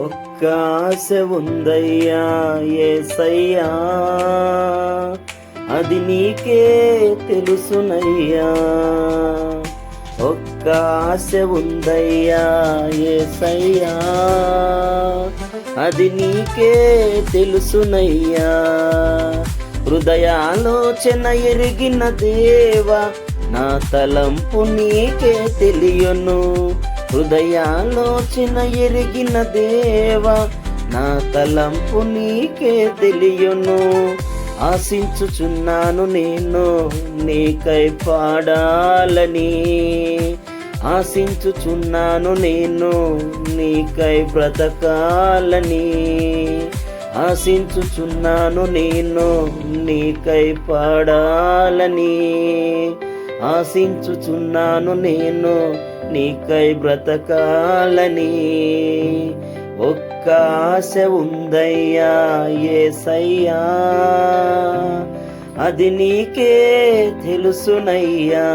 ఒక్క ఆశ ఉందయ్యా యేసయ్యా, అది నీకే తెలుసునయ్యా. ఒక్క ఆశ ఉందయ్యా యేసయ్యా, అది నీకే తెలుసునయ్యా. హృదయాలోచన ఎరిగిన దేవా, నా తలంపు నీకే తెలియను. హృదయాలోచన ఎరిగిన దేవా, నా తలంపు నీకే తెలియను. ఆశించుచున్నాను నేను నీకై పాడాలని, ఆశించుచున్నాను నేను నీకై బ్రతకాలని, ఆశించుచున్నాను నేను నీకై పాడాలని, ఆశించుచున్నాను నేను నీకై బ్రతకాలని. ఒక్క ఆశ ఉందయ్యా యేసయ్యా, అది నీకే తెలుసునయ్యా.